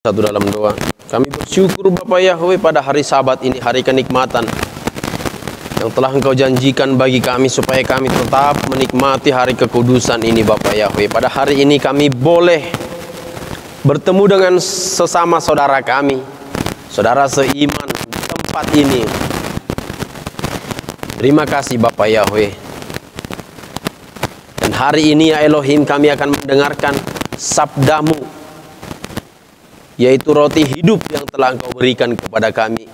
Satu dalam doa. Kami bersyukur Bapa Yahweh pada hari Sabat ini, hari kenikmatan yang telah Engkau janjikan bagi kami supaya kami tetap menikmati hari kekudusan ini Bapa Yahweh. Pada hari ini kami boleh bertemu dengan sesama saudara kami, saudara seiman di tempat ini. Terima kasih Bapa Yahweh. Dan hari ini ya Elohim, kami akan mendengarkan sabdamu, yaitu roti hidup yang telah Engkau berikan kepada kami.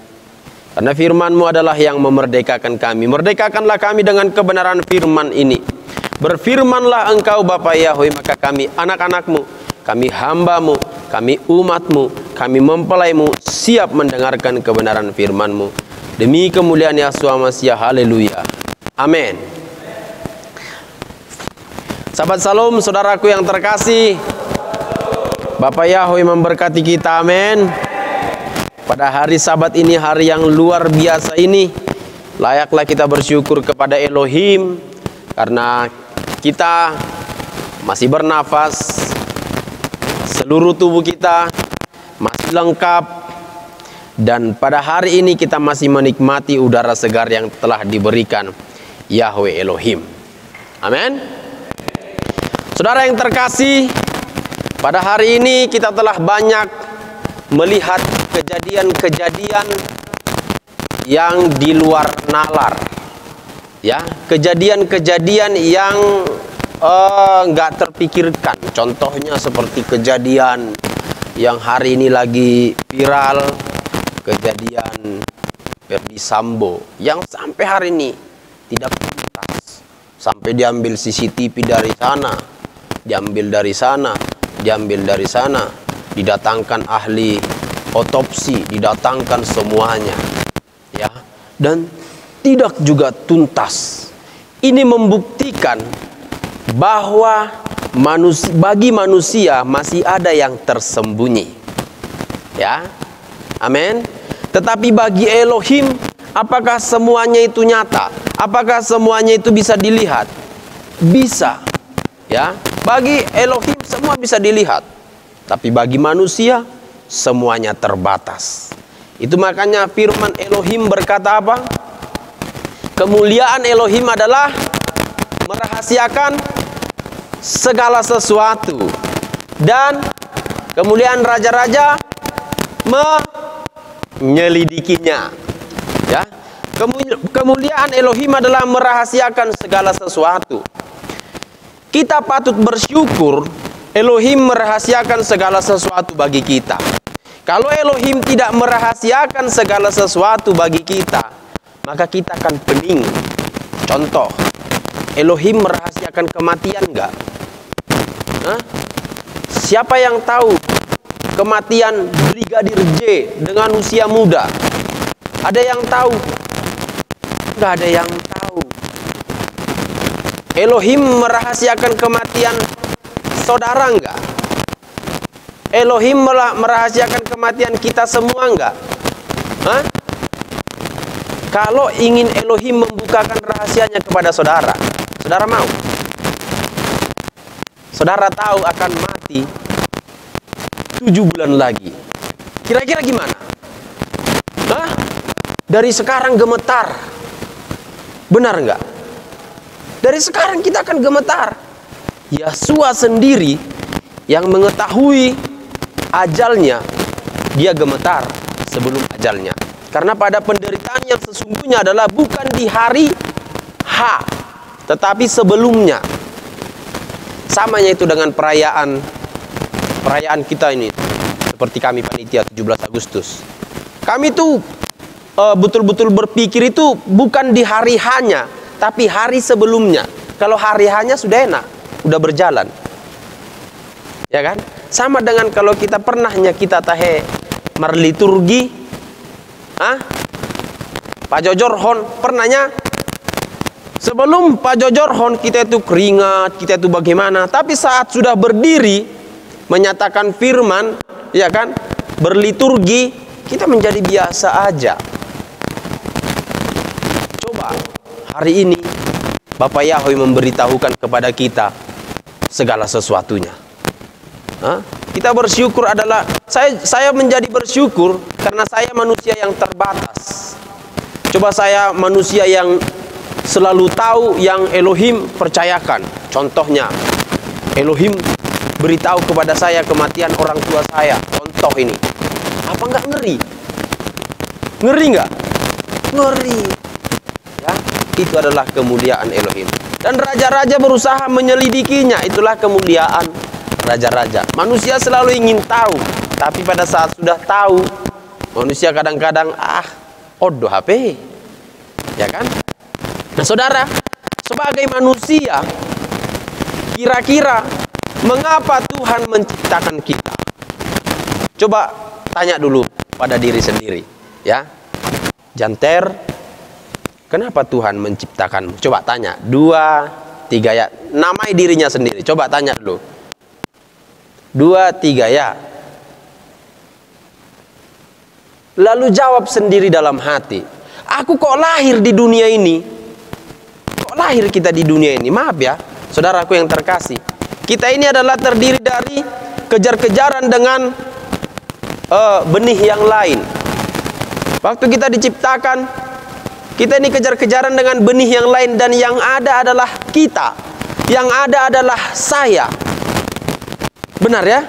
Karena firman-Mu adalah yang memerdekakan kami. Merdekakanlah kami dengan kebenaran firman ini. Berfirmanlah Engkau Bapa Yahweh, maka kami anak-anak-Mu, kami hamba-Mu, kami umat-Mu, kami mempelai-Mu siap mendengarkan kebenaran firman-Mu. Demi kemuliaan Yahshua Mashiach, haleluya. Amin. Sahabat Salom, saudaraku yang terkasih, Bapak Yahweh memberkati kita, amin. Pada hari Sabat ini, hari yang luar biasa ini, layaklah kita bersyukur kepada Elohim karena kita masih bernafas, seluruh tubuh kita masih lengkap, dan pada hari ini kita masih menikmati udara segar yang telah diberikan Yahweh Elohim. Amin. Saudara yang terkasih, pada hari ini kita telah banyak melihat kejadian-kejadian yang di luar nalar, ya, kejadian-kejadian yang nggak terpikirkan. Contohnya seperti kejadian yang hari ini lagi viral, kejadian Ferdy Sambo yang sampai hari ini tidak tuntas, sampai diambil CCTV dari sana, diambil dari sana, diambil dari sana, didatangkan ahli otopsi, didatangkan semuanya, ya, dan tidak juga tuntas. Ini membuktikan bahwa bagi manusia masih ada yang tersembunyi, ya, amin. Tetapi bagi Elohim, apakah semuanya itu nyata? Apakah semuanya itu bisa dilihat? Bisa, ya. Bagi Elohim semua bisa dilihat, tapi bagi manusia semuanya terbatas. Itu makanya firman Elohim berkata apa? Kemuliaan Elohim adalah merahasiakan segala sesuatu, dan kemuliaan raja-raja menyelidikinya, ya. Kemuliaan Elohim adalah merahasiakan segala sesuatu. Kita patut bersyukur Elohim merahasiakan segala sesuatu bagi kita. Kalau Elohim tidak merahasiakan segala sesuatu bagi kita, maka kita akan pening. Contoh, Elohim merahasiakan kematian enggak? Hah? Siapa yang tahu kematian Brigadir J dengan usia muda? Ada yang tahu? Enggak ada yang tahu. Elohim merahasiakan kematian saudara enggak? Elohim merahasiakan kematian kita semua enggak? Hah? Kalau ingin Elohim membukakan rahasianya kepada saudara, saudara mau? Saudara tahu akan mati 7 bulan lagi. Kira-kira gimana? Hah? Dari sekarang gemetar. Benar enggak? Dari sekarang kita akan gemetar. Yahshua sendiri yang mengetahui ajalnya, dia gemetar sebelum ajalnya. Karena pada penderitaan yang sesungguhnya adalah bukan di hari H, tetapi sebelumnya. Samanya itu dengan perayaan kita ini. Seperti kami panitia 17 Agustus. Kami tuh betul-betul berpikir itu bukan di hari H-nya, tapi hari sebelumnya. Kalau hari H-nya sudah enak, udah berjalan, ya kan? Sama dengan kalau kita pernahnya kita tahe marliturgi, Pak Jojorhon pernahnya sebelum Pak Jojorhon kita itu keringat, kita itu bagaimana, tapi saat sudah berdiri menyatakan firman, ya kan, berliturgi, kita menjadi biasa aja. Coba hari ini Bapak Yahweh memberitahukan kepada kita segala sesuatunya. Kita bersyukur adalah, saya menjadi bersyukur karena saya manusia yang terbatas. Coba saya manusia yang selalu tahu yang Elohim percayakan. Contohnya, Elohim beritahu kepada saya kematian orang tua saya. Contoh ini. Apa enggak ngeri? Ngeri enggak? Ngeri. Ya, itu adalah kemuliaan Elohim. Dan raja-raja berusaha menyelidikinya. Itulah kemuliaan raja-raja. Manusia selalu ingin tahu, tapi pada saat sudah tahu, manusia kadang-kadang odoh HP. Ya kan? Nah, saudara, sebagai manusia, kira-kira mengapa Tuhan menciptakan kita? Coba tanya dulu pada diri sendiri, ya. Janter, kenapa Tuhan menciptakanmu? Coba tanya, 2, 3 ya. Namai dirinya sendiri. Coba tanya dulu. 2, 3 ya. Lalu jawab sendiri dalam hati. Aku kok lahir di dunia ini? Kok lahir kita di dunia ini? Maaf ya, saudaraku yang terkasih. Kita ini adalah terdiri dari kejar-kejaran dengan benih yang lain. Waktu kita diciptakan, kita ini kejar-kejaran dengan benih yang lain. Dan yang ada adalah kita. Yang ada adalah saya. Benar ya?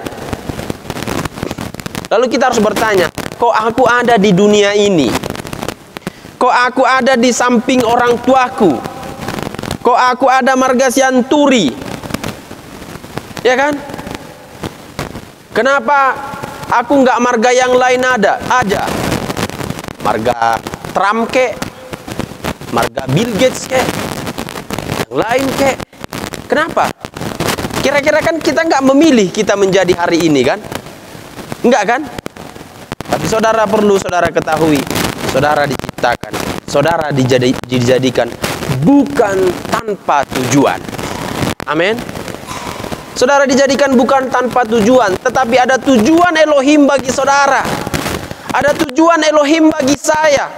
Lalu kita harus bertanya, kok aku ada di dunia ini? Kok aku ada di samping orang tuaku? Kok aku ada marga Sianturi? Ya kan? Kenapa aku nggak marga yang lain aja? Marga Trump kek? Marga Bill Gates kek? Yang lain kek? Kenapa? Kira-kira kan kita nggak memilih kita menjadi hari ini kan? Enggak kan? Tapi saudara perlu saudara ketahui, saudara diciptakan, saudara dijadikan bukan tanpa tujuan. Amin. Saudara dijadikan bukan tanpa tujuan, tetapi ada tujuan Elohim bagi saudara. Ada tujuan Elohim bagi saya.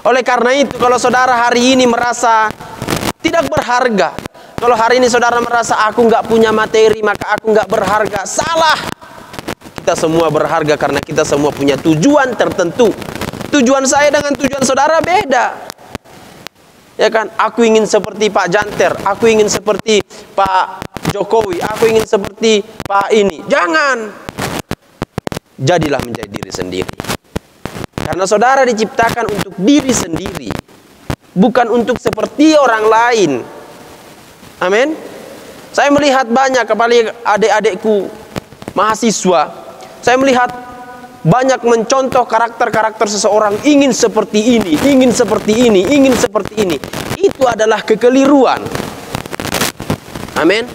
Oleh karena itu, kalau saudara hari ini merasa tidak berharga, kalau hari ini saudara merasa aku nggak punya materi, maka aku nggak berharga, salah. Kita semua berharga karena kita semua punya tujuan tertentu. Tujuan saya dengan tujuan saudara beda. Ya kan? Aku ingin seperti Pak Janter, aku ingin seperti Pak Jokowi, aku ingin seperti Pak ini. Jangan. Jadilah menjadi diri sendiri. Karena saudara diciptakan untuk diri sendiri, bukan untuk seperti orang lain. Amin. Saya melihat banyak, apalagi adik-adikku mahasiswa, saya melihat banyak mencontoh karakter-karakter seseorang, ingin seperti ini, ingin seperti ini, ingin seperti ini. Itu adalah kekeliruan. Amin.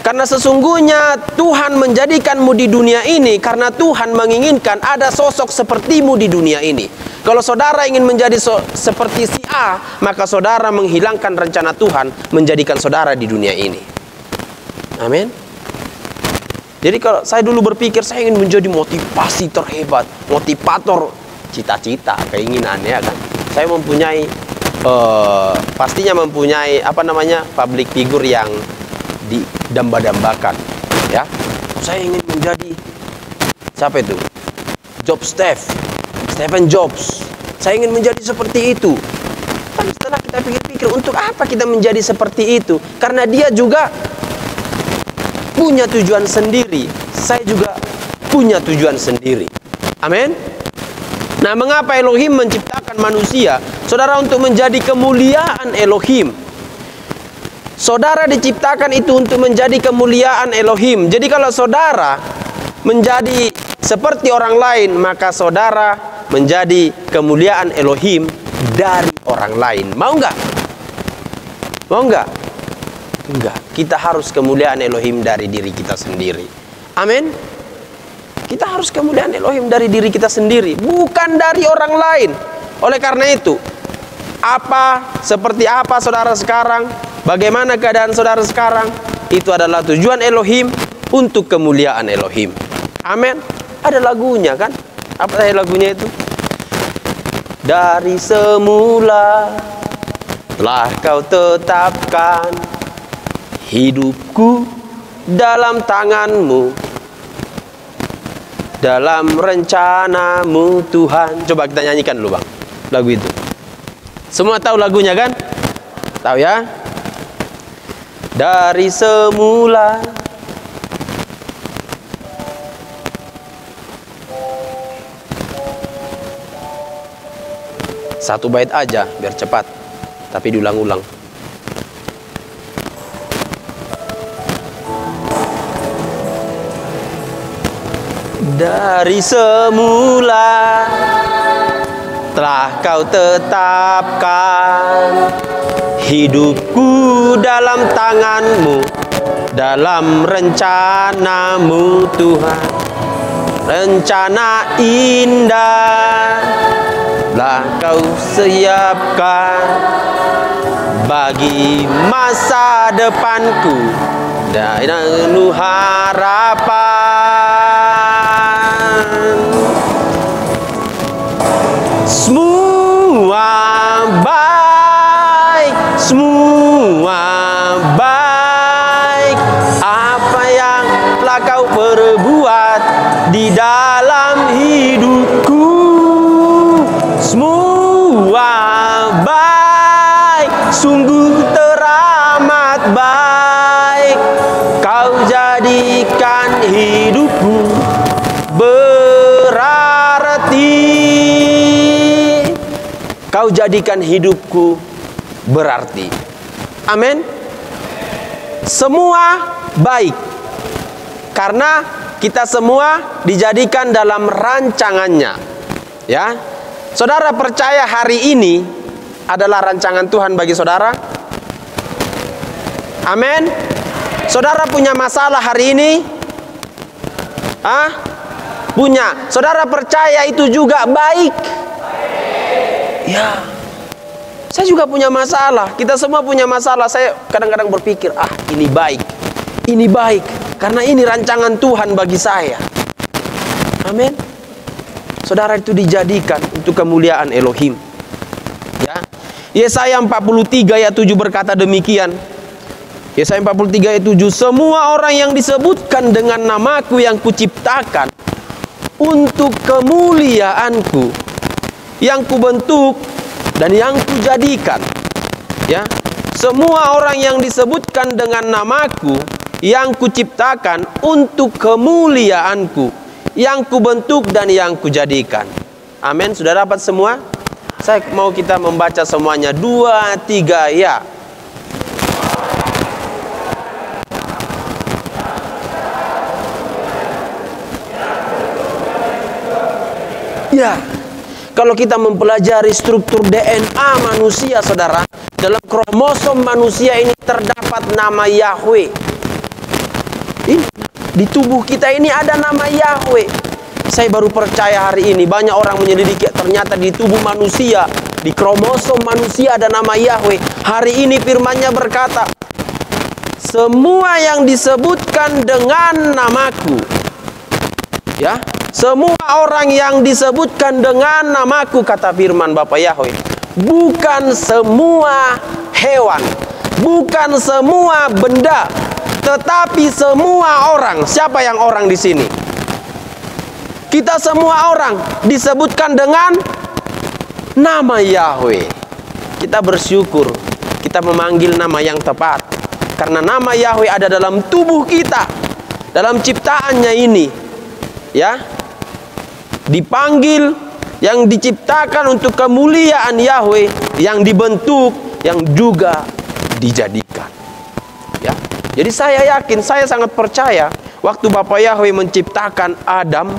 Karena sesungguhnya Tuhan menjadikanmu di dunia ini karena Tuhan menginginkan ada sosok sepertimu di dunia ini. Kalau saudara ingin menjadi seperti si A, maka saudara menghilangkan rencana Tuhan menjadikan saudara di dunia ini. Amin. Jadi kalau saya dulu berpikir saya ingin menjadi motivasi terhebat, motivator, cita-cita, keinginan ya kan. Saya mempunyai pastinya mempunyai public figure yang didamba-dambakan ya. Saya ingin menjadi siapa itu? Stephen Jobs. Saya ingin menjadi seperti itu. Tapi setelah kita pikir-pikir, untuk apa kita menjadi seperti itu? Karena dia juga punya tujuan sendiri. Saya juga punya tujuan sendiri. Amin. Nah, mengapa Elohim menciptakan manusia? Saudara, untuk menjadi kemuliaan Elohim. Saudara diciptakan itu untuk menjadi kemuliaan Elohim. Jadi kalau saudara menjadi seperti orang lain, maka saudara menjadi kemuliaan Elohim dari orang lain. Mau nggak? Mau nggak? Enggak. Kita harus kemuliaan Elohim dari diri kita sendiri. Amin. Kita harus kemuliaan Elohim dari diri kita sendiri, bukan dari orang lain. Oleh karena itu, seperti apa saudara sekarang, bagaimana keadaan saudara sekarang, itu adalah tujuan Elohim untuk kemuliaan Elohim. Amin. Ada lagunya kan? Apa lagunya itu? Dari semula telah kau tetapkan hidupku dalam tanganmu, dalam rencanamu Tuhan. Coba kita nyanyikan dulu Bang lagu itu. Semua tahu lagunya kan? Tahu ya? Dari semula satu bait aja biar cepat, tapi diulang-ulang. Dari semula telah kau tetapkan hidupku dalam tanganmu, dalam rencanamu Tuhan. Rencana indah telah kau siapkan bagi masa depanku dan penuh harapan. Semua baik, semua baik, apa yang telah kau perbuat di dalam hidupku. Semua baik, sungguh teramat baik, kau jadikan hidupku berarti. Kau jadikan hidupku berarti. Amin. Semua baik, karena kita semua dijadikan dalam rancangannya. Ya, saudara percaya hari ini adalah rancangan Tuhan bagi saudara? Amin. Saudara punya masalah hari ini? Punya. Saudara percaya itu juga baik? Ya. Saya juga punya masalah. Kita semua punya masalah. Saya kadang-kadang berpikir, ini baik. Ini baik karena ini rancangan Tuhan bagi saya. Amin. Saudara, itu dijadikan untuk kemuliaan Elohim. Ya. Yesaya 43 ayat 7 berkata demikian. Yesaya 43 ayat 7, semua orang yang disebutkan dengan namaku yang kuciptakan untuk kemuliaanku, yang kubentuk dan yang kujadikan. Ya, semua orang yang disebutkan dengan namaku yang kuciptakan untuk kemuliaanku, yang kubentuk dan yang kujadikan. Amin. Sudah dapat semua? Saya mau kita membaca semuanya. 2, 3, ya. Ya. Kalau kita mempelajari struktur DNA manusia, saudara, dalam kromosom manusia ini terdapat nama Yahweh. Ini, di tubuh kita ini ada nama Yahweh. Saya baru percaya hari ini. Banyak orang menyelidiki, ternyata di tubuh manusia, di kromosom manusia ada nama Yahweh. Hari ini firman-Nya berkata, semua yang disebutkan dengan namaku, ya, semua orang yang disebutkan dengan namaku, kata firman Bapa Yahweh, bukan semua hewan, bukan semua benda, tetapi semua orang. Siapa yang orang di sini? Kita semua orang disebutkan dengan nama Yahweh. Kita bersyukur kita memanggil nama yang tepat, karena nama Yahweh ada dalam tubuh kita, dalam ciptaannya ini. Ya, dipanggil, yang diciptakan untuk kemuliaan Yahweh, yang dibentuk, yang juga dijadikan. Ya, jadi saya yakin, saya sangat percaya waktu Bapa Yahweh menciptakan Adam,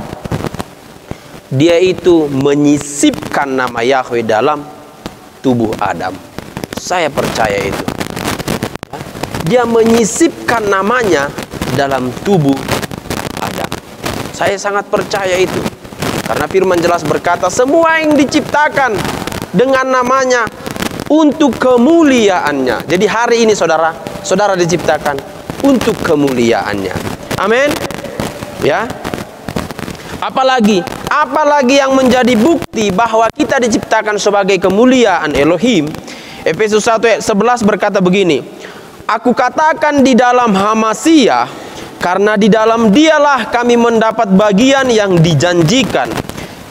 Dia itu menyisipkan nama Yahweh dalam tubuh Adam. Saya percaya itu. Dia menyisipkan namanya dalam tubuh Adam. Saya sangat percaya itu. Karena firman jelas berkata, semua yang diciptakan dengan namanya untuk kemuliaannya. Jadi hari ini saudara, saudara diciptakan untuk kemuliaannya. Amin. Ya. Apalagi yang menjadi bukti bahwa kita diciptakan sebagai kemuliaan Elohim. Efesus 1 ayat 11 berkata begini, aku katakan di dalam Hamasiah, Karena di dalam Dialah kami mendapat bagian yang dijanjikan.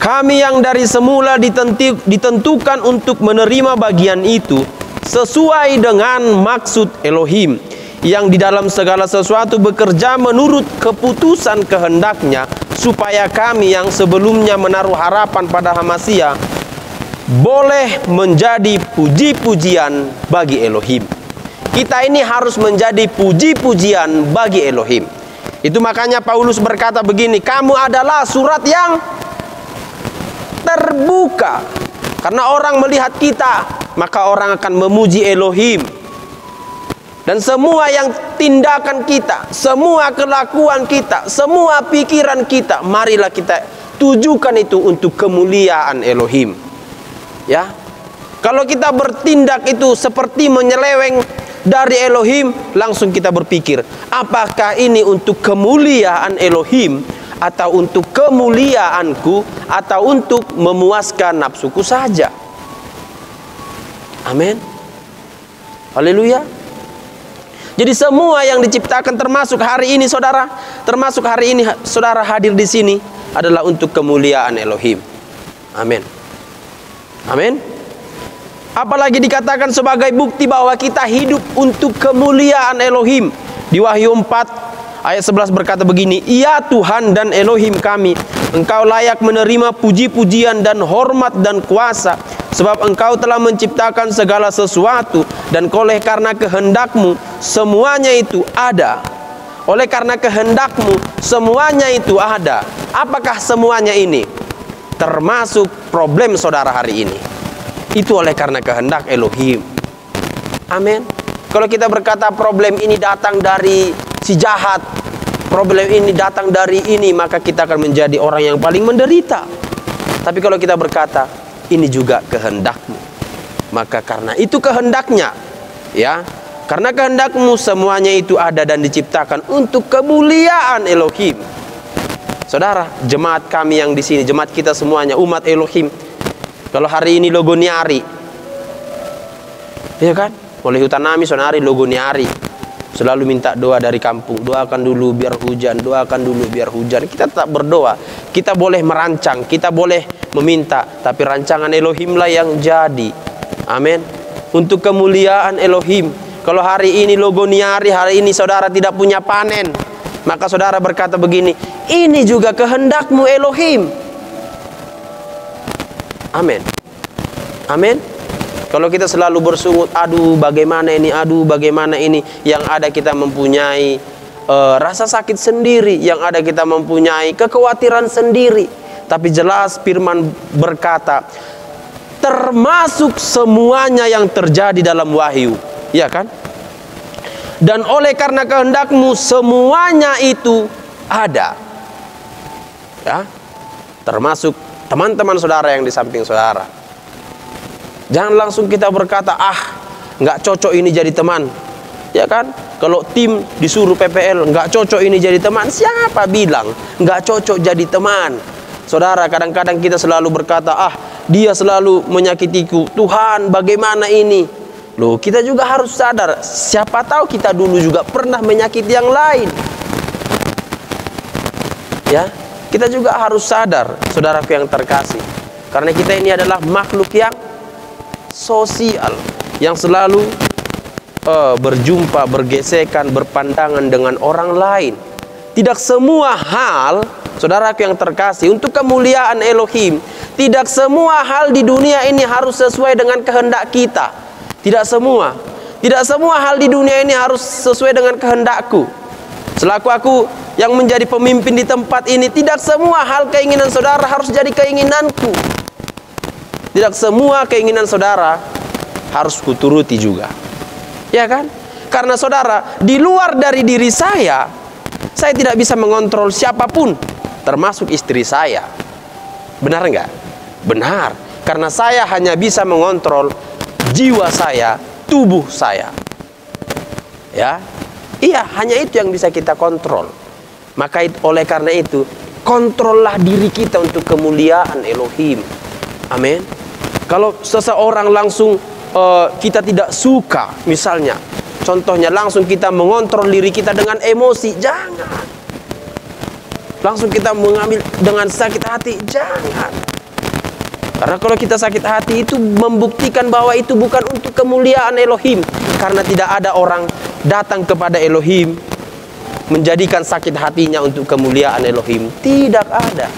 Kami yang dari semula ditentukan untuk menerima bagian itu sesuai dengan maksud Elohim, yang di dalam segala sesuatu bekerja menurut keputusan kehendaknya, supaya kami yang sebelumnya menaruh harapan pada Hamasia boleh menjadi puji-pujian bagi Elohim. Kita ini harus menjadi puji-pujian bagi Elohim. Itu makanya Paulus berkata begini, kamu adalah surat yang terbuka. Karena orang melihat kita, maka orang akan memuji Elohim. Dan semua yang tindakan kita, semua kelakuan kita, semua pikiran kita, marilah kita tujukan itu untuk kemuliaan Elohim. Ya, kalau kita bertindak itu seperti menyeleweng dari Elohim, langsung kita berpikir, apakah ini untuk kemuliaan Elohim, atau untuk kemuliaanku, atau untuk memuaskan nafsuku saja. Amin. Haleluya. Jadi semua yang diciptakan, termasuk hari ini saudara, termasuk hari ini saudara hadir di sini, adalah untuk kemuliaan Elohim. Amin. Amin. Apalagi dikatakan sebagai bukti bahwa kita hidup untuk kemuliaan Elohim. Di Wahyu 4 ayat 11 berkata begini, "Ya Tuhan dan Elohim kami, Engkau layak menerima puji-pujian dan hormat dan kuasa, sebab Engkau telah menciptakan segala sesuatu, dan oleh karena kehendak-Mu semuanya itu ada." Oleh karena kehendak-Mu semuanya itu ada. Apakah semuanya ini? Termasuk problem saudara hari ini. Itu oleh karena kehendak Elohim. Amin. Kalau kita berkata problem ini datang dari si jahat, problem ini datang dari ini, maka kita akan menjadi orang yang paling menderita. Tapi kalau kita berkata ini juga kehendak-Mu, maka karena itu kehendaknya, ya, karena kehendak-Mu semuanya itu ada dan diciptakan untuk kemuliaan Elohim. Saudara, jemaat kami yang di sini, jemaat kita semuanya, umat Elohim, kalau hari ini logo Niari, ya kan? Oleh Hutanami sonari logo Niari, selalu minta doa dari kampung. Doakan dulu biar hujan, doakan dulu biar hujan. Kita tetap berdoa. Kita boleh merancang, kita boleh meminta, tapi rancangan Elohim lah yang jadi. Amin. Untuk kemuliaan Elohim. Kalau hari ini logo Niari, hari ini saudara tidak punya panen, maka saudara berkata begini, ini juga kehendak-Mu Elohim. Amin. Amin. Kalau kita selalu bersungut, aduh bagaimana ini, aduh bagaimana ini, yang ada kita mempunyai rasa sakit sendiri, yang ada kita mempunyai kekhawatiran sendiri. Tapi jelas firman berkata, termasuk semuanya yang terjadi dalam Wahyu, ya kan? Dan oleh karena kehendak-Mu semuanya itu ada, ya, termasuk teman-teman saudara yang di samping saudara. Jangan langsung kita berkata, nggak cocok ini jadi teman, ya kan? Kalau tim disuruh PPL, nggak cocok ini jadi teman. Siapa bilang nggak cocok jadi teman? Saudara, kadang-kadang kita selalu berkata, dia selalu menyakitiku. Tuhan, bagaimana ini? Loh, kita juga harus sadar, siapa tahu kita dulu juga pernah menyakiti yang lain. Ya, kita juga harus sadar, saudaraku yang terkasih, karena kita ini adalah makhluk yang sosial, yang selalu berjumpa, bergesekan, berpandangan dengan orang lain. Tidak semua hal, saudaraku yang terkasih, untuk kemuliaan Elohim, tidak semua hal di dunia ini harus sesuai dengan kehendak kita. Tidak semua hal di dunia ini harus sesuai dengan kehendakku. Selaku aku yang menjadi pemimpin di tempat ini, tidak semua hal keinginan saudara harus jadi keinginanku. Tidak semua keinginan saudara harus kuturuti juga, ya kan? Karena saudara, di luar dari diri saya tidak bisa mengontrol siapapun, termasuk istri saya. Benar enggak? Benar. Karena saya hanya bisa mengontrol jiwa saya, tubuh saya. Ya, iya, hanya itu yang bisa kita kontrol. Maka oleh karena itu, kontrollah diri kita untuk kemuliaan Elohim. Amin. Kalau seseorang langsung kita tidak suka, misalnya Contohnya langsung kita mengontrol diri kita dengan emosi, jangan. Langsung kita mengambil dengan sakit hati, jangan. Karena kalau kita sakit hati itu membuktikan bahwa itu bukan untuk kemuliaan Elohim. Karena tidak ada orang datang kepada Elohim menjadikan sakit hatinya untuk kemuliaan Elohim. Tidak ada.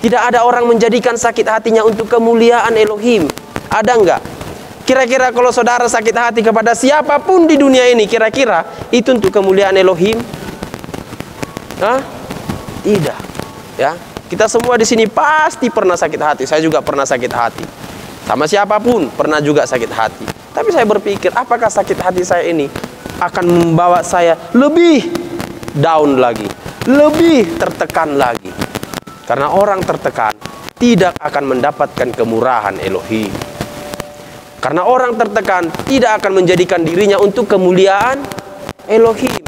Tidak ada orang menjadikan sakit hatinya untuk kemuliaan Elohim. Ada enggak? Kira-kira kalau saudara sakit hati kepada siapapun di dunia ini, kira-kira itu untuk kemuliaan Elohim? Hah? Tidak. Ya, kita semua di sini pasti pernah sakit hati. Saya juga pernah sakit hati. Sama siapapun pernah juga sakit hati. Tapi saya berpikir, apakah sakit hati saya ini akan membawa saya lebih down lagi, lebih tertekan lagi? Karena orang tertekan tidak akan mendapatkan kemurahan Elohim. Karena orang tertekan tidak akan menjadikan dirinya untuk kemuliaan Elohim.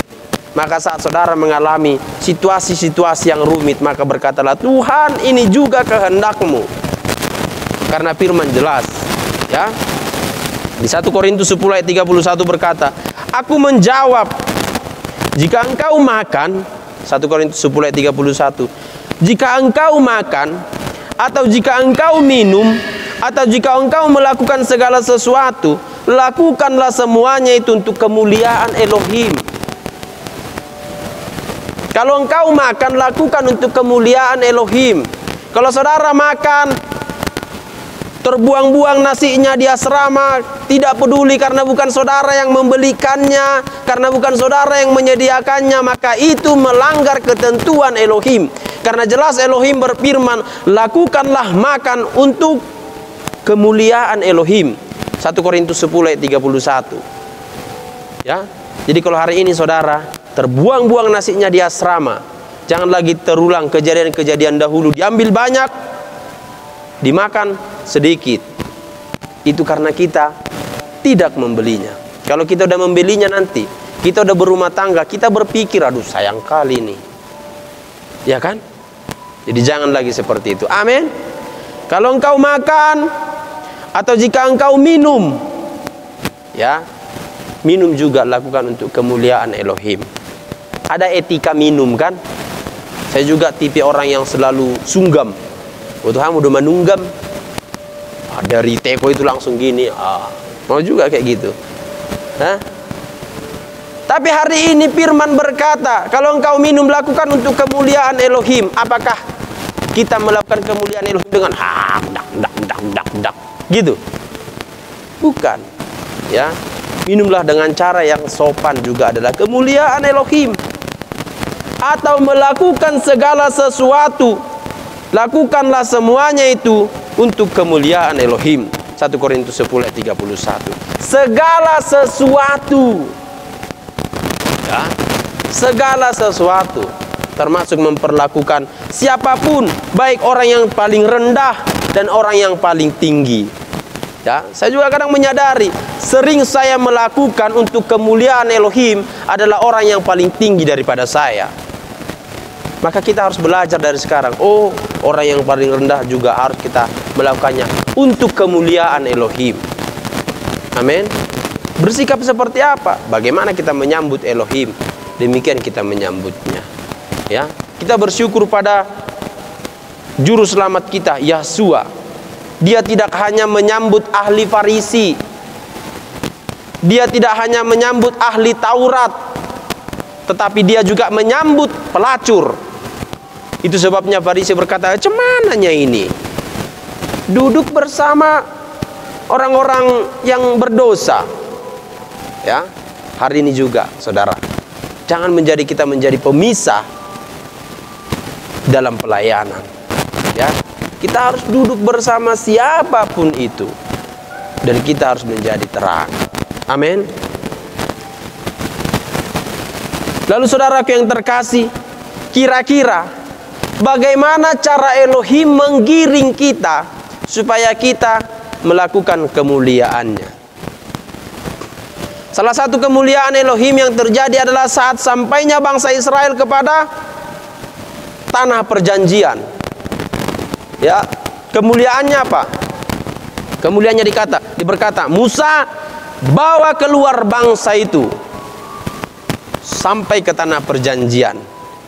Maka saat saudara mengalami situasi-situasi yang rumit, maka berkatalah, Tuhan, ini juga kehendak-Mu. Karena firman jelas, ya. Di 1 Korintus 10 ayat 31 berkata, Aku menjawab, jika engkau makan, 1 Korintus 10 ayat 31, jika engkau makan, atau jika engkau minum, atau jika engkau melakukan segala sesuatu, lakukanlah semuanya itu untuk kemuliaan Elohim. Kalau engkau makan, lakukan untuk kemuliaan Elohim. Kalau saudara makan, terbuang-buang nasinya di asrama, tidak peduli karena bukan saudara yang membelikannya, karena bukan saudara yang menyediakannya, maka itu melanggar ketentuan Elohim. Karena jelas Elohim berfirman, lakukanlah makan untuk kemuliaan Elohim. 1 Korintus 10 ayat 31. Ya. Jadi kalau hari ini saudara terbuang-buang nasinya di asrama, jangan lagi terulang kejadian-kejadian dahulu. Diambil banyak, dimakan sedikit. Itu karena kita tidak membelinya. Kalau kita udah membelinya nanti, kita udah berumah tangga, kita berpikir, aduh sayang kali ini. Ya kan? Jadi jangan lagi seperti itu. Amin. Kalau engkau makan, atau jika engkau minum, ya, minum juga lakukan untuk kemuliaan Elohim. Ada etika minum kan? Saya juga tipe orang yang selalu sunggam. Tuhan udah menunggam, dari teko itu langsung gini, mau juga kayak gitu. Hah? Tapi hari ini firman berkata, kalau engkau minum lakukan untuk kemuliaan Elohim. Apakah kita melakukan kemuliaan Elohim dengan dak gitu? Bukan. Ya, minumlah dengan cara yang sopan juga adalah kemuliaan Elohim. Atau melakukan segala sesuatu, lakukanlah semuanya itu untuk kemuliaan Elohim. 1 Korintus 10 ayat 31. Segala sesuatu, ya, segala sesuatu, termasuk memperlakukan siapapun, baik orang yang paling rendah dan orang yang paling tinggi. Ya, saya juga kadang menyadari, sering saya melakukan untuk kemuliaan Elohim adalah orang yang paling tinggi daripada saya. Maka kita harus belajar dari sekarang. Oh, orang yang paling rendah juga harus kita melakukannya untuk kemuliaan Elohim. Amin. Bersikap seperti apa? Bagaimana kita menyambut Elohim, demikian kita menyambutnya. Ya, kita bersyukur pada juru selamat kita, Yahshua. Dia tidak hanya menyambut ahli Farisi, dia tidak hanya menyambut ahli Taurat, tetapi dia juga menyambut pelacur. Itu sebabnya Farisi berkata, "Cemananya ini duduk bersama orang-orang yang berdosa." Ya, hari ini juga, saudara, jangan kita menjadi pemisah dalam pelayanan. Ya, kita harus duduk bersama siapapun itu, dan kita harus menjadi terang. Amin. Lalu saudaraku yang terkasih, kira-kira bagaimana cara Elohim menggiring kita supaya kita melakukan kemuliaannya? Salah satu kemuliaan Elohim yang terjadi adalah saat sampainya bangsa Israel kepada tanah perjanjian. Ya, kemuliaannya apa? Kemuliaannya berkata, Musa bawa keluar bangsa itu sampai ke tanah perjanjian.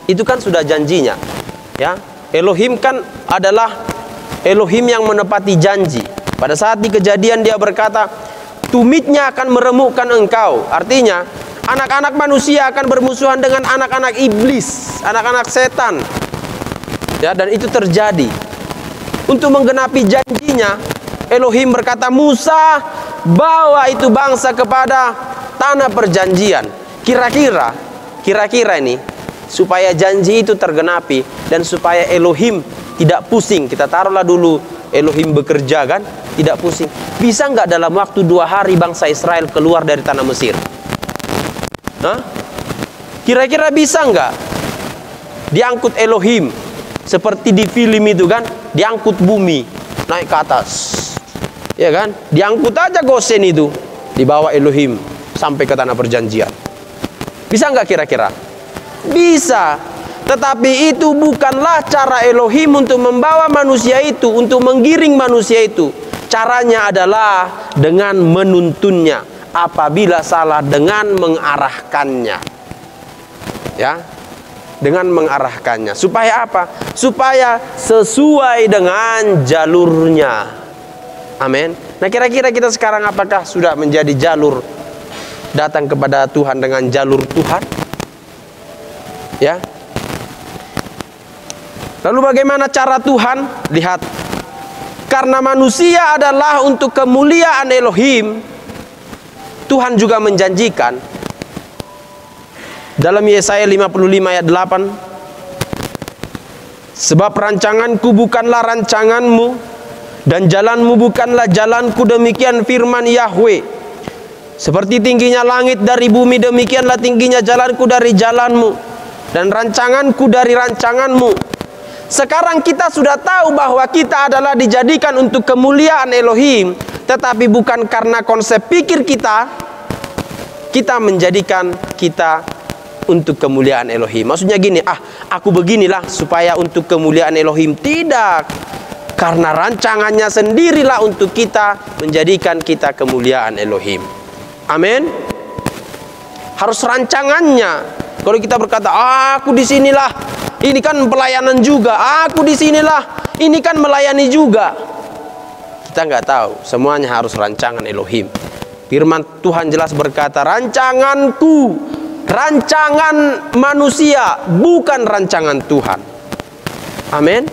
Itu kan sudah janjinya, ya. Elohim kan adalah Elohim yang menepati janji. Pada saat di Kejadian dia berkata, tumitnya akan meremukkan engkau. Artinya anak-anak manusia akan bermusuhan dengan anak-anak iblis, anak-anak setan, ya. Dan itu terjadi. Untuk menggenapi janjinya, Elohim berkata, Musa, bawa itu bangsa kepada tanah perjanjian. Kira-kira ini supaya janji itu tergenapi dan supaya Elohim tidak pusing. Kita taruhlah dulu Elohim bekerja kan, tidak pusing. Bisa nggak dalam waktu 2 hari bangsa Israel keluar dari tanah Mesir? Hah? Kira-kira bisa nggak? Diangkut Elohim seperti di film itu kan, diangkut bumi naik ke atas, ya kan? Diangkut aja Gosen itu, dibawa Elohim sampai ke tanah perjanjian. Bisa nggak kira-kira? Bisa. Tetapi itu bukanlah cara Elohim untuk membawa manusia itu, untuk menggiring manusia itu. Caranya adalah dengan menuntunnya. Apabila salah, dengan mengarahkannya, ya, dengan mengarahkannya. Supaya apa? Supaya sesuai dengan jalurnya. Amin. Nah, kira-kira kita sekarang apakah sudah menjadi jalur datang kepada Tuhan dengan jalur Tuhan? Ya. Lalu bagaimana cara Tuhan? Lihat. Karena manusia adalah untuk kemuliaan Elohim, Tuhan juga menjanjikan dalam Yesaya 55 ayat 8, sebab rancanganku bukanlah rancanganmu dan jalanmu bukanlah jalanku, demikian firman Yahweh. Seperti tingginya langit dari bumi, demikianlah tingginya jalanku dari jalanmu dan rancanganku dari rancanganmu. Sekarang kita sudah tahu bahwa kita adalah dijadikan untuk kemuliaan Elohim, tetapi bukan karena konsep pikir kita menjadikan kita untuk kemuliaan Elohim. Maksudnya gini, aku beginilah supaya untuk kemuliaan Elohim. Tidak. Karena rancangannya sendirilah untuk kita, menjadikan kita kemuliaan Elohim. Amin. Harus rancangannya. Kalau kita berkata, aku di sinilah, ini kan pelayanan juga, aku di sinilah, ini kan melayani juga. Kita nggak tahu, semuanya harus rancangan Elohim. Firman Tuhan jelas berkata, rancanganku, rancangan manusia, bukan rancangan Tuhan. Amin.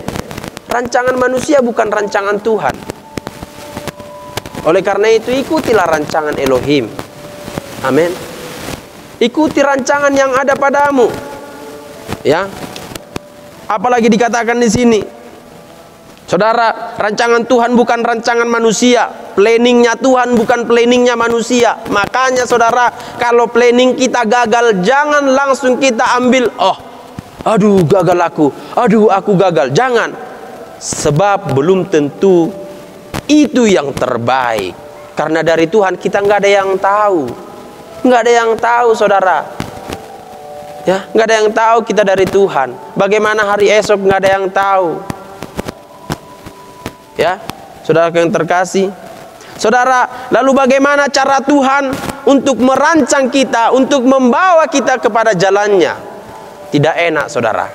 Rancangan manusia bukan rancangan Tuhan. Oleh karena itu, ikutilah rancangan Elohim. Amin. Ikuti rancangan yang ada padamu. Ya. Apalagi dikatakan di sini, saudara, rancangan Tuhan bukan rancangan manusia. Planningnya Tuhan bukan planningnya manusia. Makanya saudara, kalau planning kita gagal, jangan langsung kita ambil, aduh gagal aku gagal. Jangan. Sebab belum tentu itu yang terbaik. Karena dari Tuhan kita nggak ada yang tahu. Nggak ada yang tahu saudara. Ya, nggak ada yang tahu kita dari Tuhan. Bagaimana hari esok nggak ada yang tahu. Ya, saudara yang terkasih. Saudara, lalu bagaimana cara Tuhan untuk merancang kita, untuk membawa kita kepada jalannya? Tidak enak saudara.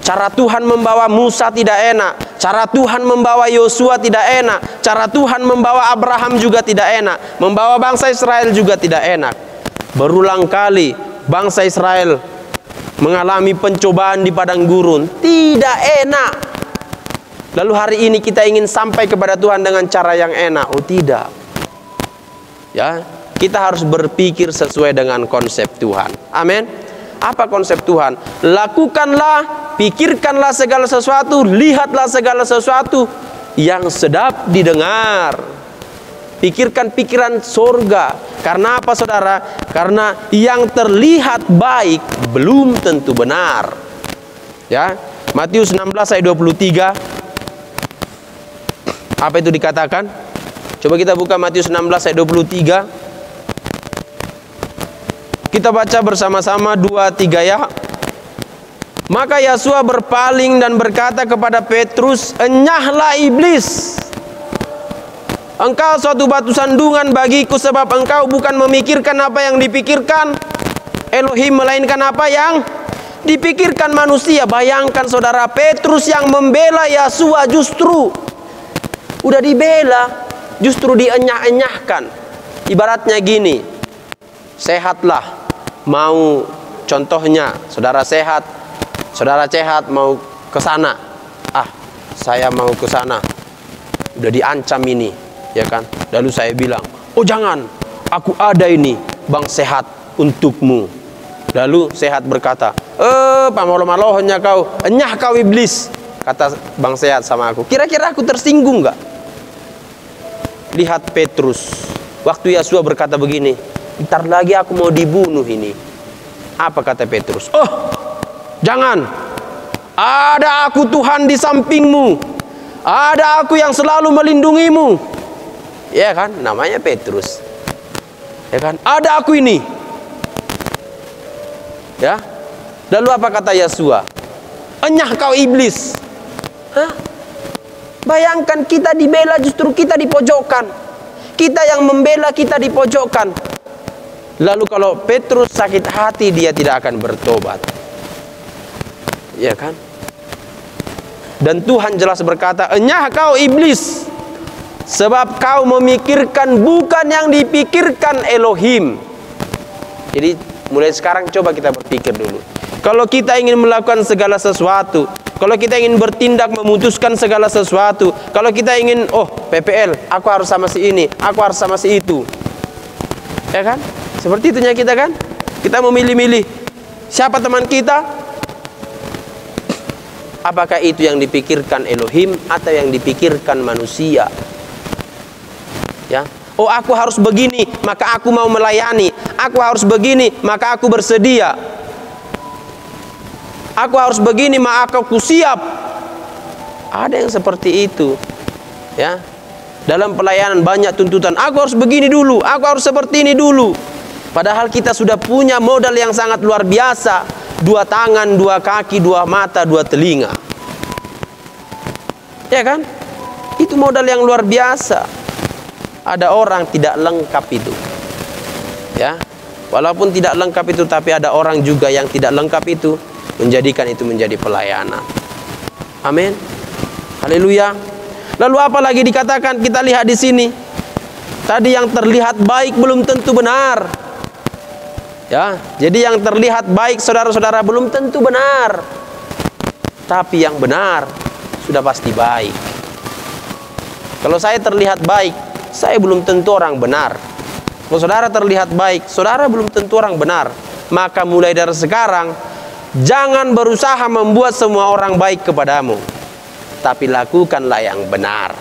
Cara Tuhan membawa Musa tidak enak. Cara Tuhan membawa Yosua tidak enak. Cara Tuhan membawa Abraham juga tidak enak. Membawa bangsa Israel juga tidak enak. Berulang kali bangsa Israel mengalami pencobaan di padang gurun, tidak enak. Lalu hari ini kita ingin sampai kepada Tuhan dengan cara yang enak. Tidak. Ya, kita harus berpikir sesuai dengan konsep Tuhan. Amin. Apa konsep Tuhan? Lakukanlah, pikirkanlah segala sesuatu, lihatlah segala sesuatu yang sedap didengar. Pikirkan pikiran surga. Karena apa saudara? Karena yang terlihat baik belum tentu benar. Ya, Matius 16 ayat 23. Apa itu dikatakan? Coba kita buka Matius 16 ayat 23. Kita baca bersama-sama 2-3 ya. Maka Yosua berpaling dan berkata kepada Petrus, "Enyahlah iblis. Engkau suatu batu sandungan bagiku, sebab engkau bukan memikirkan apa yang dipikirkan, Elohim, melainkan apa yang dipikirkan manusia. Bayangkan saudara, Petrus yang membela Yesua justru udah dibela, justru dienyah-enyahkan. Ibaratnya gini, sehatlah, mau contohnya saudara sehat mau ke sana. Saya mau ke sana. Udah diancam ini, ya kan? Lalu saya bilang, "Oh jangan, aku ada ini, Bang Sehat untukmu." Lalu Sehat berkata, pamalo-malohnya kau, enyah kau iblis, kata Bang Sehat sama aku. Kira-kira aku tersinggung gak? Lihat Petrus, waktu Yesua berkata begini, "Ntar lagi aku mau dibunuh ini." Apa kata Petrus? "Oh, jangan, ada aku Tuhan di sampingmu, ada aku yang selalu melindungimu." Ya kan, namanya Petrus. Ya kan, ada aku ini. Ya. Lalu apa kata Yesua? "Enyah kau iblis." Bayangkan, kita dibela, justru kita dipojokkan. Kita yang membela, kita dipojokkan. Lalu kalau Petrus sakit hati, dia tidak akan bertobat. Ya kan? Dan Tuhan jelas berkata, "Enyah kau iblis, sebab kau memikirkan bukan yang dipikirkan Elohim." Jadi mulai sekarang coba kita berpikir dulu. Kalau kita ingin melakukan segala sesuatu, kalau kita ingin bertindak memutuskan segala sesuatu, kalau kita ingin, PPL, aku harus sama si ini, aku harus sama si itu. Ya kan? Seperti itunya kita kan? Kita memilih-milih siapa teman kita. Apakah itu yang dipikirkan Elohim atau yang dipikirkan manusia? Ya. Aku harus begini, maka aku mau melayani. Aku harus begini, maka aku bersedia. Aku harus begini, maka aku siap. Ada yang seperti itu. Ya. Dalam pelayanan banyak tuntutan. Aku harus begini dulu, aku harus seperti ini dulu. Padahal kita sudah punya modal yang sangat luar biasa. 2 tangan, 2 kaki, 2 mata, 2 telinga. Ya kan? Itu modal yang luar biasa. Ada orang tidak lengkap itu. Ya. Walaupun tidak lengkap itu, tapi ada orang juga yang tidak lengkap itu, menjadikan itu menjadi pelayanan. Amin. Haleluya. Lalu apa lagi dikatakan? Kita lihat di sini. Tadi yang terlihat baik belum tentu benar. Ya, jadi yang terlihat baik saudara-saudara belum tentu benar. Tapi yang benar sudah pasti baik. Kalau saya terlihat baik, saya belum tentu orang benar. Kalau saudara terlihat baik, saudara belum tentu orang benar. Maka mulai dari sekarang, jangan berusaha membuat semua orang baik kepadamu, tapi lakukanlah yang benar.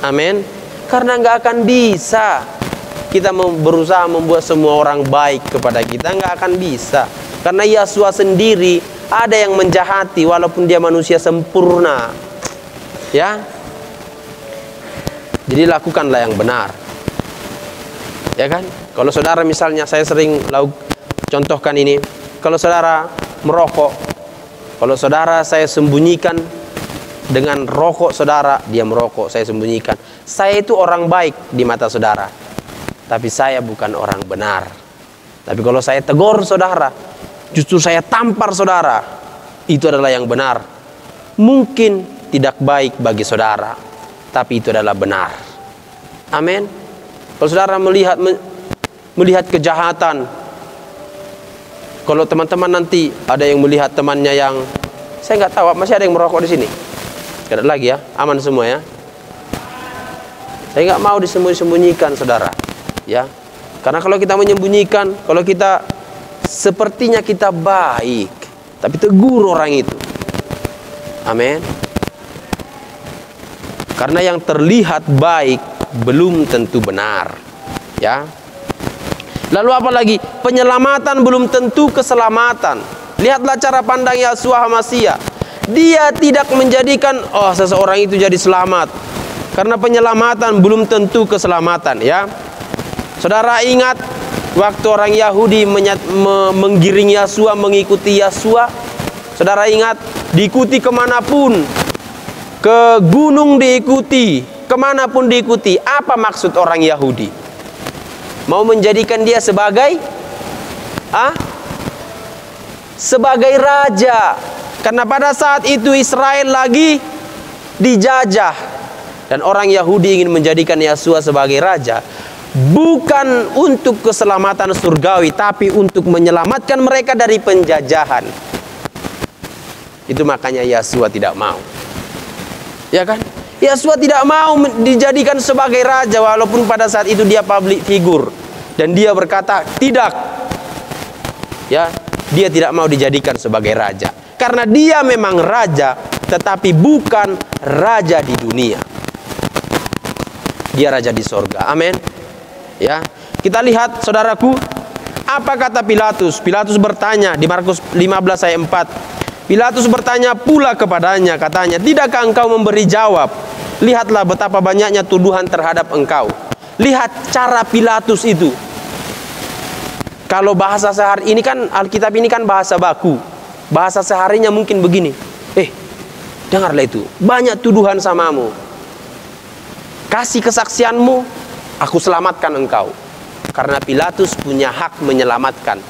Amin. Karena nggak akan bisa kita berusaha membuat semua orang baik kepada kita, nggak akan bisa. Karena Yesua sendiri ada yang menjahati walaupun dia manusia sempurna. Ya. Jadi lakukanlah yang benar. Ya kan? Kalau saudara misalnya, saya sering contohkan ini. Kalau saudara merokok, kalau saudara saya sembunyikan dengan rokok saudara, dia merokok, saya sembunyikan. Saya itu orang baik di mata saudara, tapi saya bukan orang benar. Tapi kalau saya tegur saudara, justru saya tampar saudara, itu adalah yang benar. Mungkin tidak baik bagi saudara, tapi itu adalah benar. Amin. Kalau saudara melihat kejahatan, kalau teman-teman nanti ada yang melihat temannya yang, saya nggak tahu, masih ada yang merokok di sini? Tidak lagi ya, aman semua ya. Saya nggak mau disembunyikan saudara, ya. Karena kalau kita menyembunyikan, kalau kita sepertinya kita baik, tapi tegur orang itu. Amin. Karena yang terlihat baik belum tentu benar, ya. Lalu apa lagi? Penyelamatan belum tentu keselamatan. Lihatlah cara pandang Yesua HaMasiah. Dia tidak menjadikan seseorang itu jadi selamat, karena penyelamatan belum tentu keselamatan, ya. Saudara ingat waktu orang Yahudi menggiring Yesua, mengikuti Yesua. Saudara ingat, diikuti kemanapun, ke gunung diikuti, kemanapun diikuti. Apa maksud orang Yahudi? Mau menjadikan dia sebagai Sebagai raja. Karena pada saat itu Israel lagi dijajah. Dan orang Yahudi ingin menjadikan Yesua sebagai raja. Bukan untuk keselamatan surgawi, tapi untuk menyelamatkan mereka dari penjajahan. Itu makanya Yesua tidak mau. Ya kan? Yesua tidak mau dijadikan sebagai raja, walaupun pada saat itu dia public figure dan dia berkata tidak. Ya, dia tidak mau dijadikan sebagai raja karena dia memang raja, tetapi bukan raja di dunia. Dia raja di sorga. Amin. Ya, kita lihat saudaraku, apa kata Pilatus? Pilatus bertanya di Markus 15 ayat 4. Pilatus bertanya pula kepadanya, katanya, tidakkah engkau memberi jawab? Lihatlah betapa banyaknya tuduhan terhadap engkau. Lihat cara Pilatus itu. Kalau bahasa sehari ini kan, Alkitab ini kan bahasa baku. Bahasa seharinya mungkin begini. Dengarlah itu. Banyak tuduhan samamu. Kasih kesaksianmu, aku selamatkan engkau. Karena Pilatus punya hak menyelamatkan.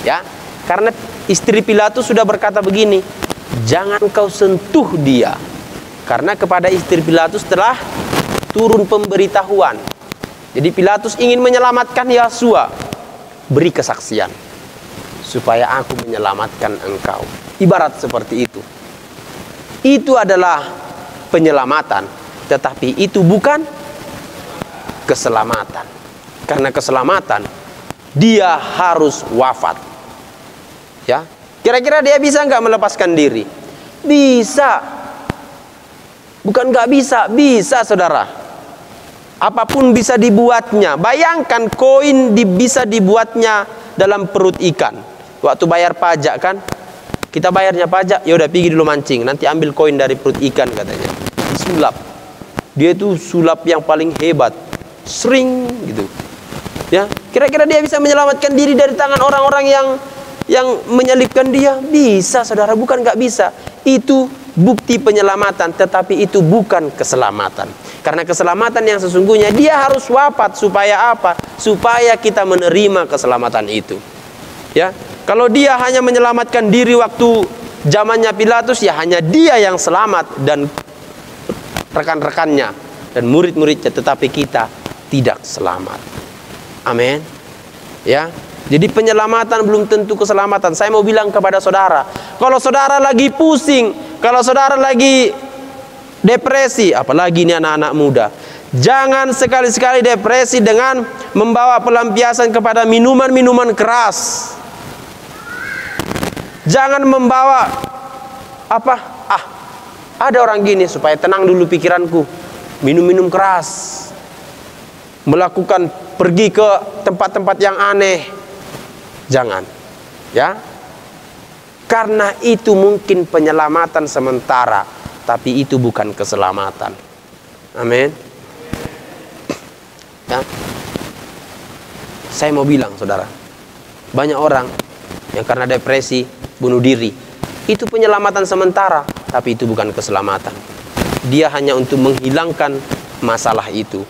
Ya, karena istri Pilatus sudah berkata begini, jangan kau sentuh dia. Karena kepada istri Pilatus telah turun pemberitahuan. Jadi Pilatus ingin menyelamatkan Yesua. Beri kesaksian supaya aku menyelamatkan engkau. Ibarat seperti itu. Itu adalah penyelamatan, tetapi itu bukan keselamatan. Karena keselamatan dia harus wafat. Ya, kira-kira dia bisa nggak melepaskan diri? Bisa. Bukan nggak bisa, bisa saudara. Apapun bisa dibuatnya. Bayangkan koin bisa dibuatnya dalam perut ikan. Waktu bayar pajak kan, kita bayarnya pajak, ya udah pergi dulu mancing, nanti ambil koin dari perut ikan katanya. Disulap. Dia itu sulap yang paling hebat. Sering gitu. Ya, kira-kira dia bisa menyelamatkan diri dari tangan orang-orang yang menyelipkan dia? Bisa saudara, bukan nggak bisa. Itu bukti penyelamatan, tetapi itu bukan keselamatan. Karena keselamatan yang sesungguhnya dia harus wafat supaya apa? Supaya kita menerima keselamatan itu. Ya, kalau dia hanya menyelamatkan diri waktu zamannya Pilatus, ya hanya dia yang selamat dan rekan-rekannya dan murid-muridnya, tetapi kita tidak selamat. Amin. Ya. Jadi penyelamatan belum tentu keselamatan. Saya mau bilang kepada saudara, kalau saudara lagi pusing, kalau saudara lagi depresi, apalagi ini anak-anak muda, jangan sekali-sekali depresi dengan membawa pelampiasan kepada minuman-minuman keras. Jangan membawa ada orang gini, supaya tenang dulu pikiranku, minum-minum keras, melakukan pergi ke tempat-tempat yang aneh. Jangan, ya, karena itu mungkin penyelamatan sementara, tapi itu bukan keselamatan. Amin. Ya, saya mau bilang saudara, banyak orang yang karena depresi bunuh diri. Itu penyelamatan sementara, tapi itu bukan keselamatan. Dia hanya untuk menghilangkan masalah itu.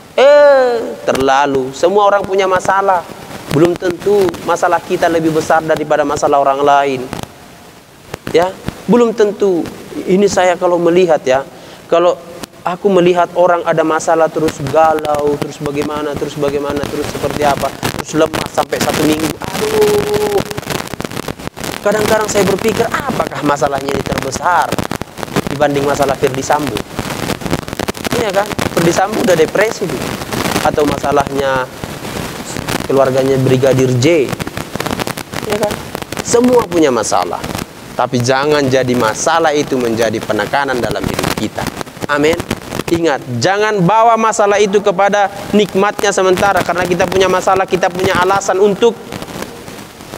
Terlalu, semua orang punya masalah. Belum tentu masalah kita lebih besar daripada masalah orang lain. Ya, belum tentu. Ini saya kalau melihat ya, kalau aku melihat orang ada masalah terus galau, terus bagaimana, terus seperti apa, terus lemah sampai 1 minggu. Aduh. Kadang-kadang saya berpikir, apakah masalahnya ini terbesar dibanding masalah Firdy Sambo? Iya kan? Firdy Sambo udah depresi tuh. Atau masalahnya keluarganya Brigadir J. Ya kan? Semua punya masalah. Tapi jangan jadi masalah itu menjadi penekanan dalam hidup kita. Amin. Ingat, jangan bawa masalah itu kepada nikmatnya sementara. Karena kita punya masalah, kita punya alasan untuk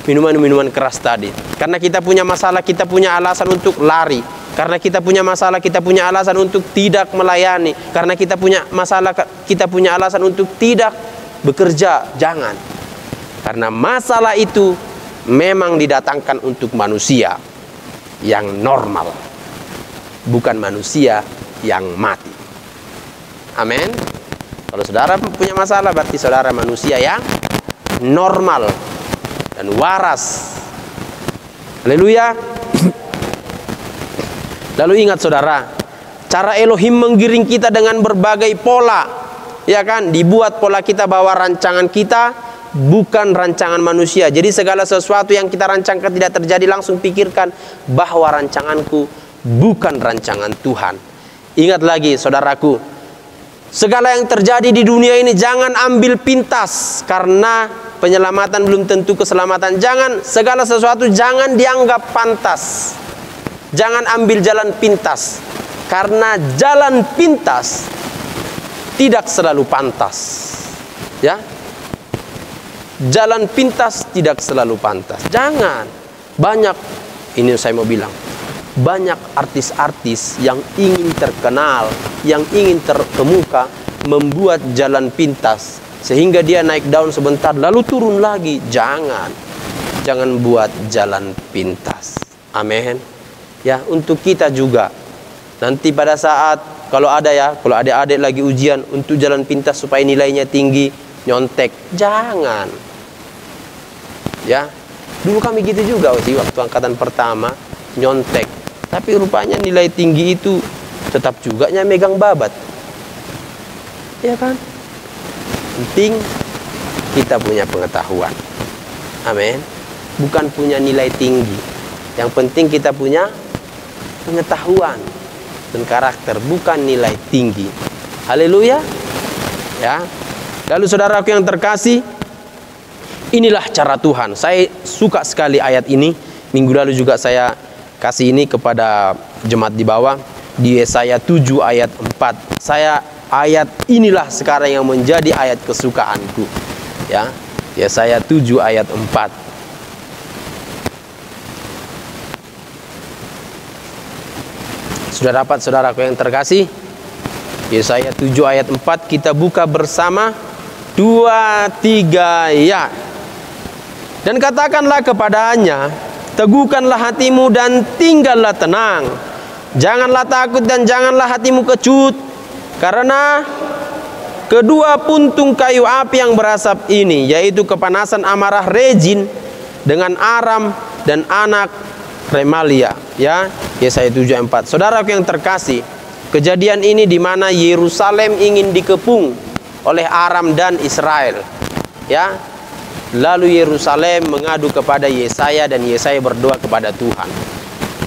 minuman-minuman keras tadi. Karena kita punya masalah, kita punya alasan untuk lari. Karena kita punya masalah, kita punya alasan untuk tidak melayani. Karena kita punya masalah, kita punya alasan untuk tidak bekerja. Jangan. Karena masalah itu memang didatangkan untuk manusia yang normal, bukan manusia yang mati. Amin. Kalau saudara punya masalah, berarti saudara manusia yang normal. Dan dan waras. Haleluya. Lalu ingat saudara, cara Elohim menggiring kita dengan berbagai pola, ya kan? Dibuat pola kita bahwa rancangan kita bukan rancangan manusia. Jadi segala sesuatu yang kita rancangkan tidak terjadi, langsung pikirkan bahwa rancanganku bukan rancangan Tuhan. Ingat lagi saudaraku, segala yang terjadi di dunia ini jangan ambil pintas, karena penyelamatan belum tentu keselamatan. Segala sesuatu jangan dianggap pantas. Jangan ambil jalan pintas, karena jalan pintas tidak selalu pantas. Ya, jalan pintas tidak selalu pantas. Jangan. Banyak, ini saya mau bilang, banyak artis-artis yang ingin terkenal, yang ingin terkemuka, membuat jalan pintas sehingga dia naik daun sebentar lalu turun lagi. Jangan buat jalan pintas. Amin. Ya, untuk kita juga nanti pada saat kalau adik-adik lagi ujian, untuk jalan pintas supaya nilainya tinggi, nyontek. Jangan. Ya, dulu kami gitu juga sih waktu angkatan pertama, nyontek. Tapi rupanya nilai tinggi itu tetap juga megang babat. Ya kan? Penting kita punya pengetahuan. Amin. Bukan punya nilai tinggi. Yang penting kita punya pengetahuan dan karakter, bukan nilai tinggi. Haleluya. Ya. Lalu saudaraku yang terkasih, inilah cara Tuhan. Saya suka sekali ayat ini. Minggu lalu juga saya kasih ini kepada jemaat di bawah, di Yesaya 7 ayat 4. Ayat inilah sekarang yang menjadi ayat kesukaanku. Ya. Yesaya 7 ayat 4. Sudah dapat saudaraku yang terkasih? Yesaya 7 ayat 4, kita buka bersama. 2, 3, ya. Dan katakanlah kepadanya, teguhkanlah hatimu dan tinggallah tenang. Janganlah takut dan janganlah hatimu kecut, karena kedua puntung kayu api yang berasap ini, yaitu kepanasan amarah Rezin dengan Aram dan anak Remalia. Ya, Yesaya 7:4. Saudaraku yang terkasih, kejadian ini di mana Yerusalem ingin dikepung oleh Aram dan Israel. Ya, lalu Yerusalem mengadu kepada Yesaya dan Yesaya berdoa kepada Tuhan.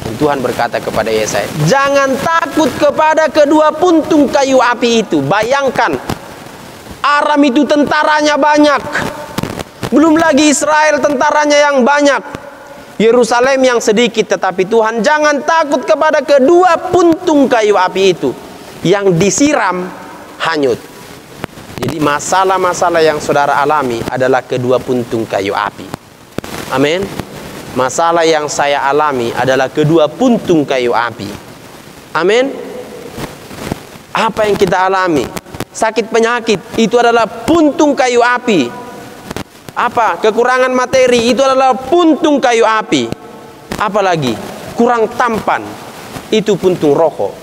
Dan Tuhan berkata kepada Yesaya, jangan takut kepada kedua puntung kayu api itu. Bayangkan, Aram itu tentaranya banyak, belum lagi Israel tentaranya yang banyak, Yerusalem yang sedikit. Tetapi Tuhan, jangan takut kepada kedua puntung kayu api itu yang disiram hanyut. Jadi masalah-masalah yang saudara alami adalah kedua puntung kayu api. Amin. Masalah yang saya alami adalah kedua puntung kayu api. Amin. Apa yang kita alami? Sakit penyakit itu adalah puntung kayu api. Apa? Kekurangan materi itu adalah puntung kayu api. Apalagi kurang tampan, itu puntung rokok.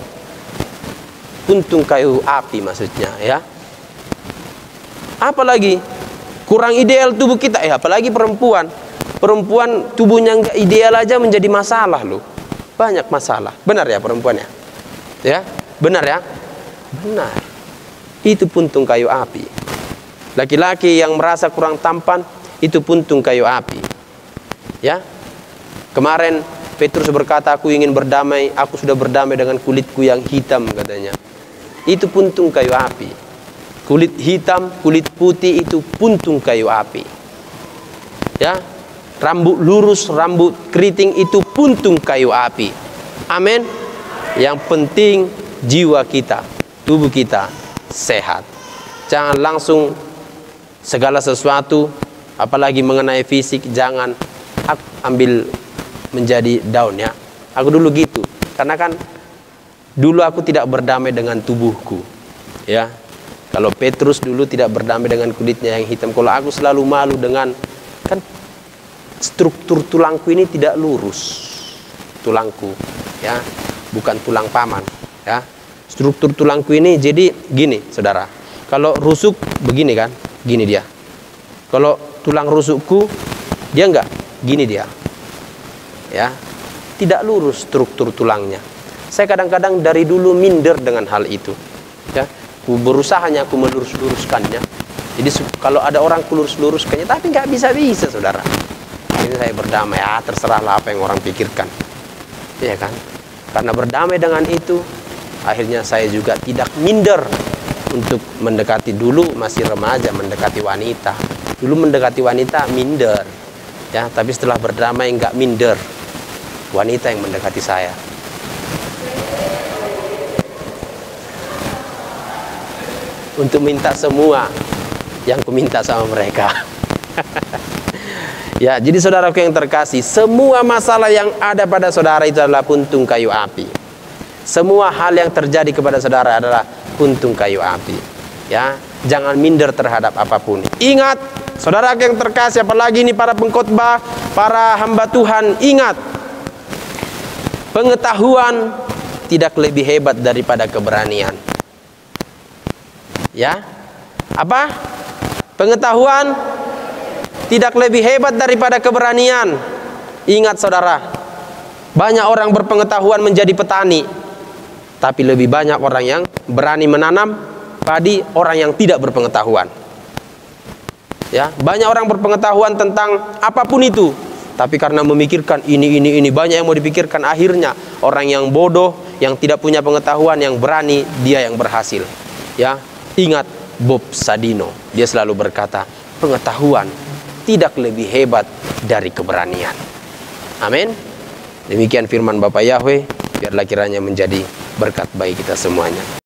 Puntung kayu api maksudnya, ya. Apalagi kurang ideal tubuh kita, apalagi perempuan. Perempuan tubuhnya nggak ideal aja menjadi masalah loh. Banyak masalah. Benar ya perempuannya? Ya, benar ya? Benar. Itu puntung kayu api. Laki-laki yang merasa kurang tampan, itu puntung kayu api. Ya. Kemarin Petrus berkata, aku ingin berdamai, aku sudah berdamai dengan kulitku yang hitam, katanya. Itu puntung kayu api. Kulit hitam, kulit putih, itu puntung kayu api. Ya. Rambut lurus, rambut keriting, itu puntung kayu api. Amin. Yang penting jiwa kita, tubuh kita sehat. Jangan langsung segala sesuatu, apalagi mengenai fisik, jangan ambil menjadi down, ya. Aku dulu gitu, karena kan dulu aku tidak berdamai dengan tubuhku, ya. Kalau Petrus dulu tidak berdamai dengan kulitnya yang hitam. Kalau aku selalu malu dengan, kan struktur tulangku ini tidak lurus, tulangku, ya, bukan tulang paman, ya. Struktur tulangku ini jadi gini, saudara. Kalau rusuk begini kan, gini dia. Kalau tulang rusukku Dia enggak, gini dia. Ya. Tidak lurus struktur tulangnya. Saya kadang-kadang dari dulu minder dengan hal itu. Ya. Aku berusahanya aku melurus-luruskannya. Jadi kalau ada orang kulurus-luruskannya, tapi nggak bisa-bisa, saudara. Ini saya berdamai, terserahlah apa yang orang pikirkan. Iya kan? Karena berdamai dengan itu, akhirnya saya juga tidak minder untuk mendekati. Dulu masih remaja, mendekati wanita. Dulu mendekati wanita minder. Ya, tapi setelah berdamai nggak minder. Wanita yang mendekati saya. Untuk minta semua yang kuminta sama mereka. Ya, jadi saudaraku yang terkasih, semua masalah yang ada pada saudara itu adalah puntung kayu api. Semua hal yang terjadi kepada saudara adalah puntung kayu api. Ya, jangan minder terhadap apapun. Ingat, saudara yang terkasih, apalagi ini para pengkhotbah, para hamba Tuhan, ingat, pengetahuan tidak lebih hebat daripada keberanian. Ya, apa? Pengetahuan tidak lebih hebat daripada keberanian. Ingat saudara, banyak orang berpengetahuan menjadi petani, tapi lebih banyak orang yang berani menanam padi, orang yang tidak berpengetahuan. Ya, banyak orang berpengetahuan tentang apapun itu, tapi karena memikirkan ini banyak yang mau dipikirkan, akhirnya orang yang bodoh, yang tidak punya pengetahuan, yang berani, dia yang berhasil. Ya, ingat Bob Sadino, dia selalu berkata, pengetahuan tidak lebih hebat dari keberanian. Amin. Demikian firman Bapak Yahweh, biarlah kiranya menjadi berkat bagi kita semuanya.